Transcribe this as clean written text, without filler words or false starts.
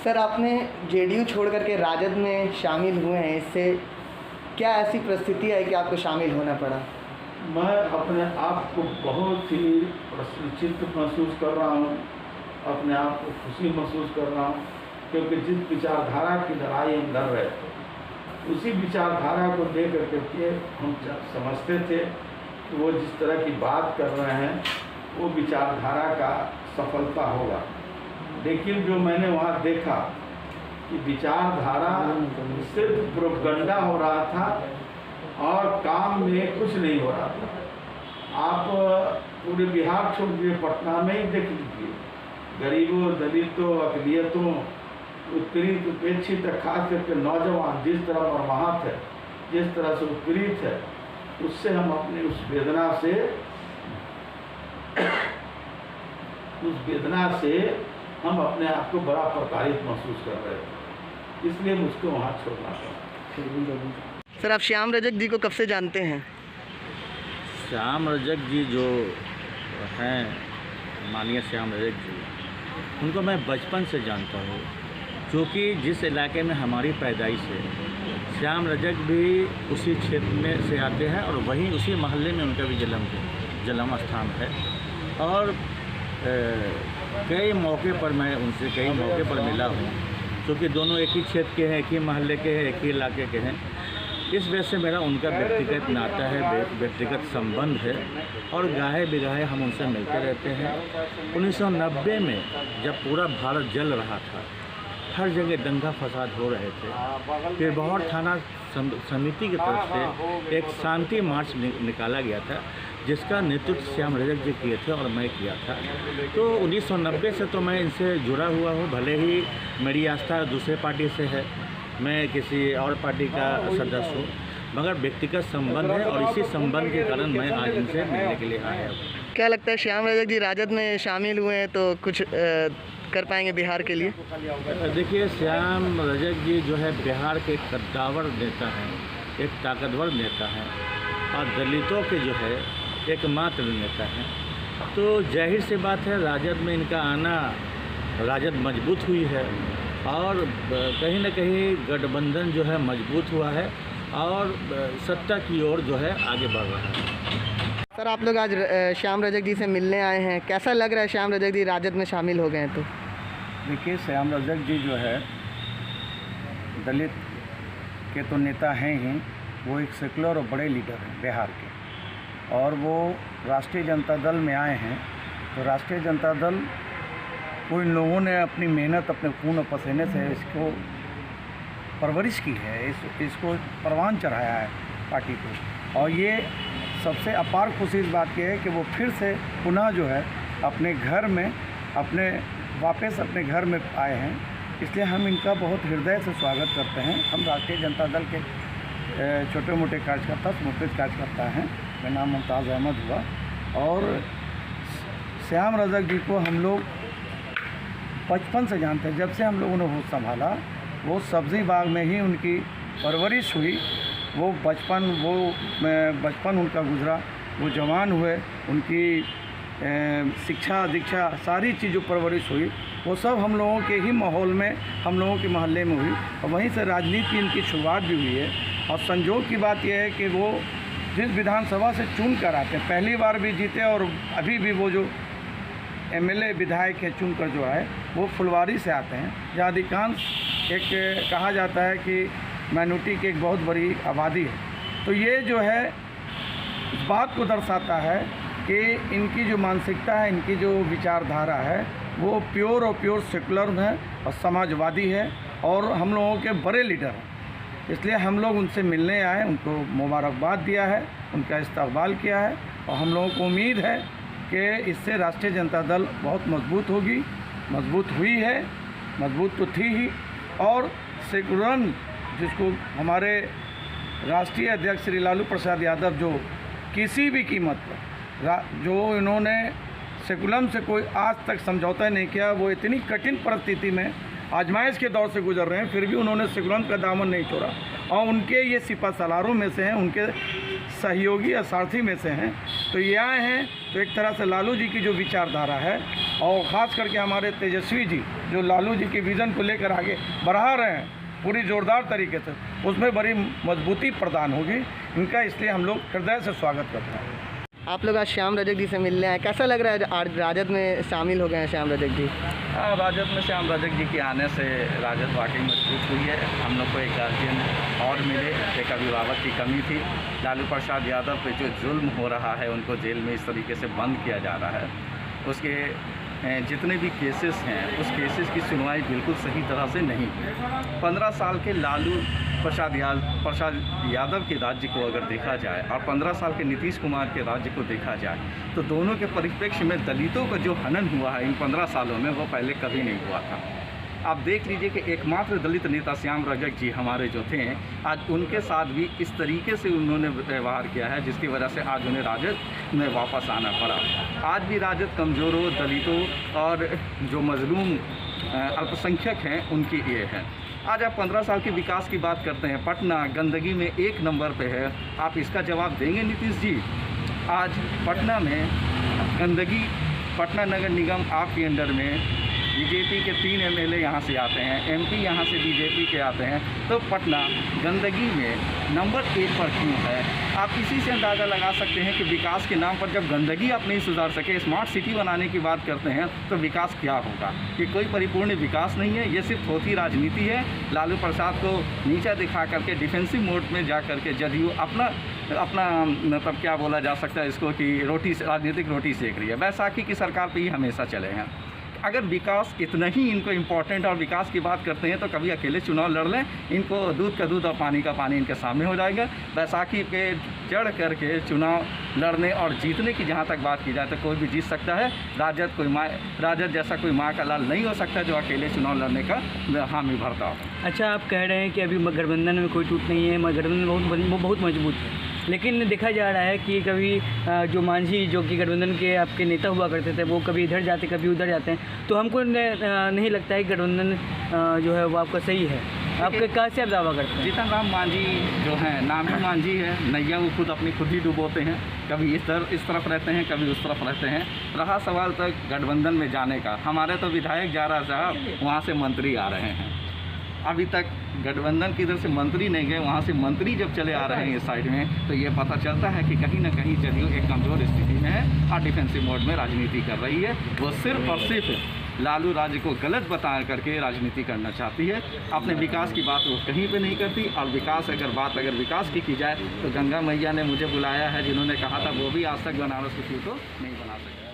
Sir, आपने JDU छोड़ करके राजद में शामिल हुए हैं, इससे क्या ऐसी परिस्थिति है कि आपको शामिल होना पड़ा? मैं अपने आप को बहुत ही प्रसन्नचित्त महसूस कर रहा हूँ, अपने आप को खुशी महसूस कर रहा हूँ, क्योंकि जिस विचारधारा की लड़ाई हम लड़ रहे थे उसी विचारधारा को देख करके हम समझते थे कि वो जिस तरह की बात कर रहे हैं वो विचारधारा का सफलता होगा। लेकिन जो मैंने वहाँ देखा कि विचारधारा सिर्फ प्रोपगंडा हो रहा था और काम में कुछ नहीं हो रहा था। आप पूरे बिहार छोड़ दिए, पटना में ही देख लीजिए, गरीबों, दलितों, अकलियतों, उत्पीड़ित, उपेक्षित, खास करके नौजवान जिस तरह मर्माहत है, जिस तरह से उत्पीड़ित है, उससे हम अपनी उस वेदना से हम अपने आप को बड़ा प्रताड़ित महसूस कर रहे थे, इसलिए मुझको वहाँ छोड़ना पड़ा। सर, आप श्याम रजक जी को कब से जानते हैं? श्याम रजक जी जो हैं, माननीय श्याम रजक जी, उनको मैं बचपन से जानता हूँ, क्योंकि जिस इलाके में हमारी पैदाइश है, श्याम रजक भी उसी क्षेत्र में से आते हैं और वहीं उसी मोहल्ले में उनका भी जन्म स्थान है। और कई मौके पर मैं उनसे मिला हूँ, क्योंकि दोनों एक ही क्षेत्र के हैं, एक ही मोहल्ले के हैं, एक ही इलाके के हैं। इस वजह से मेरा उनका व्यक्तिगत नाता है, व्यक्तिगत संबंध है और गाहे बिगाहे हम उनसे मिलते रहते हैं। 1990 में जब पूरा भारत जल रहा था, हर जगह दंगा फसाद हो रहे थे, फिर बहौर थाना समिति की तरफ से एक शांति मार्च निकाला गया था, जिसका नेतृत्व श्याम रजक जी किए थे और मैं किया था। तो 1990 से तो मैं इनसे जुड़ा हुआ हूँ, भले ही मेरी आस्था दूसरे पार्टी से है, मैं किसी और पार्टी का सदस्य हूँ, मगर व्यक्तिगत संबंध है और इसी संबंध के कारण मैं आज इनसे मिलने के लिए आया हूँ। क्या लगता है श्याम रजक जी राजद में शामिल हुए हैं तो कुछ कर पाएंगे बिहार के लिए? देखिए, श्याम रजक जी जो है बिहार के एक कद्दावर नेता हैं, एक ताकतवर नेता हैं और दलितों के जो है एकमात्र नेता हैं। तो जाहिर सी बात है, राजद में इनका आना, राजद मजबूत हुई है और कहीं न कहीं गठबंधन जो है मजबूत हुआ है और सत्ता की ओर जो है आगे बढ़ रहा है। सर, आप लोग आज श्याम रजक जी से मिलने आए हैं, कैसा लग रहा है श्याम रजक जी राजद में शामिल हो गए हैं? तो देखिए, श्याम रजक जी जो है दलित के तो नेता हैं ही, वो एक सेकुलर और बड़े लीडर हैं बिहार के, और वो राष्ट्रीय जनता दल में आए हैं। तो राष्ट्रीय जनता दल को इन लोगों ने अपनी मेहनत, अपने खून और पसीने से इसको परवरिश की है, इसको परवान चढ़ाया है पार्टी को। और ये सबसे अपार खुशी इस बात की है कि वो फिर से पुनः जो है अपने घर में वापस अपने घर में आए हैं, इसलिए हम इनका बहुत हृदय से स्वागत करते हैं। हम राष्ट्रीय जनता दल के छोटे मोटे कार्यकर्ता, समर्पित कार्यकर्ता हैं। मेरा नाम मुमताज़ अहमद हुआ और श्याम रजक जी को हम लोग बचपन से जानते हैं। जब से हम लोगों ने होश संभाला, वो सब्ज़ी बाग में ही उनकी परवरिश हुई। वो बचपन उनका गुजरा, वो जवान हुए, उनकी शिक्षा दीक्षा सारी चीज़ों परवरिश हुई, वो सब हम लोगों के ही माहौल में, हम लोगों के मोहल्ले में हुई और वहीं से राजनीति इनकी शुरुआत भी हुई है। और संजोग की बात यह है कि वो जिस विधानसभा से चुन कर आते हैं, पहली बार भी जीते और अभी भी वो जो एमएलए विधायक है चुन कर जो है वो फुलवारी से आते हैं, जहाँ अधिकांश एक कहा जाता है कि माइनॉरिटी की एक बहुत बड़ी आबादी है। तो ये जो है इस बात को दर्शाता है कि इनकी जो मानसिकता है, इनकी जो विचारधारा है, वो प्योर और प्योर सेकुलर है और समाजवादी है और हम लोगों के बड़े लीडर हैं। इसलिए हम लोग उनसे मिलने आए, उनको मुबारकबाद दिया है, उनका इस्तकबाल किया है और हम लोगों को उम्मीद है कि इससे राष्ट्रीय जनता दल बहुत मजबूत होगी, मजबूत हुई है, मजबूत तो थी ही। और सेकुलर जिसको हमारे राष्ट्रीय अध्यक्ष श्री लालू प्रसाद यादव जो किसी भी कीमत पर जो इन्होंने सेकुलर से कोई आज तक समझौता नहीं किया, वो इतनी कठिन परिस्थिति में आजमाइश के दौर से गुजर रहे हैं, फिर भी उन्होंने सेकुलर का दामन नहीं छोड़ा और उनके ये सिपा सलारों में से हैं, उनके सहयोगी और सारथी में से हैं। तो ये आए हैं तो एक तरह से लालू जी की जो विचारधारा है और ख़ास करके हमारे तेजस्वी जी जो लालू जी के विज़न को लेकर आगे बढ़ा रहे हैं पूरी ज़ोरदार तरीके से, उसमें बड़ी मजबूती प्रदान होगी इनका, इसलिए हम लोग हृदय से स्वागत करते हैं। आप लोग आज श्याम रजक जी से मिलने आए, कैसा लग रहा है आज राजद में शामिल हो गए हैं श्याम रजक जी? राजद में श्याम रजक जी के आने से राजद वाकई मजबूत हुई है। हम लोग को एक गार्जियन और मिले, एक अभिभावक की कमी थी। लालू प्रसाद यादव पे जो जुल्म हो रहा है, उनको जेल में इस तरीके से बंद किया जा रहा है, उसके जितने भी केसेस हैं उस केसेस की सुनवाई बिल्कुल सही तरह से नहीं हुई। 15 साल के लालू प्रसाद यादव के राज्य को अगर देखा जाए और 15 साल के नीतीश कुमार के राज्य को देखा जाए तो दोनों के परिप्रेक्ष्य में दलितों का जो हनन हुआ है इन 15 सालों में वो पहले कभी नहीं हुआ था। आप देख लीजिए कि एकमात्र दलित नेता श्याम रजक जी हमारे जो थे, आज उनके साथ भी इस तरीके से उन्होंने व्यवहार किया है जिसकी वजह से आज उन्हें राजद में वापस आना पड़ा। आज भी राजद कमज़ोरों, दलितों और जो मजलूम अल्पसंख्यक हैं उनकी ये है। आज आप 15 साल के विकास की बात करते हैं, पटना गंदगी में 1 नंबर पे है, आप इसका जवाब देंगे नीतीश जी? आज पटना में गंदगी, पटना नगर निगम आपके अंडर में बीजेपी के 3 एमएलए यहाँ से आते हैं, एमपी यहाँ से बीजेपी के आते हैं, तो पटना गंदगी में नंबर 1 पर क्यों है? आप इसी से अंदाज़ा लगा सकते हैं कि विकास के नाम पर जब गंदगी आप नहीं सुधार सके, स्मार्ट सिटी बनाने की बात करते हैं तो विकास क्या होगा? ये कोई परिपूर्ण विकास नहीं है, ये सिर्फ थोथी राजनीति है। लालू प्रसाद को नीचा दिखा करके डिफेंसिव मोड में जा करके जदयू अपना मतलब क्या बोला जा सकता है इसको कि राजनीतिक रोटी सेक रही है। बैसाखी की सरकार पे ही हमेशा चले हैं। अगर विकास इतना ही इनको इम्पोर्टेंट और विकास की बात करते हैं तो कभी अकेले चुनाव लड़ लें, इनको दूध का दूध और पानी का पानी इनके सामने हो जाएगा। बैसाखी पे चढ़ करके चुनाव लड़ने और जीतने की जहाँ तक बात की जाए तो कोई भी जीत सकता है। राजद जैसा कोई माँ का लाल नहीं हो सकता जो अकेले चुनाव लड़ने का हामी भरता हो। अच्छा, आप कह रहे हैं कि अभी गठबंधन में कोई टूट नहीं है, गठबंधन बहुत मजबूत है, लेकिन देखा जा रहा है कि कभी जो मांझी जो कि गठबंधन के आपके नेता हुआ करते थे वो कभी इधर जाते कभी उधर जाते हैं, तो हमको नहीं लगता है कि गठबंधन जो है वो आपका सही है। आपके कहाँ से आप दावा करते हैं? जीतन राम मांझी जो हैं, नाम ही मांझी है, नैया वो खुद ही डुबोते हैं, कभी इस तरफ रहते हैं, कभी उस तरफ रहते हैं। रहा सवाल तक गठबंधन में जाने का, हमारे तो विधायक जा रहा साहब, वहाँ से मंत्री आ रहे हैं। अभी तक गठबंधन की इधर से मंत्री नहीं गए, वहाँ से मंत्री जब चले आ रहे हैं इस साइड में, तो ये पता चलता है कि कहीं ना कहीं जदयू एक कमज़ोर स्थिति में है और डिफेंसिव मोड में राजनीति कर रही है। वो सिर्फ और सिर्फ लालू राज्य को गलत बता करके राजनीति करना चाहती है। अपने विकास की बात वो कहीं पे नहीं करती। और अगर विकास की जाए तो गंगा मैया ने मुझे बुलाया है, जिन्होंने कहा था वो भी आज तक बनारस की सीट को नहीं बना सकते।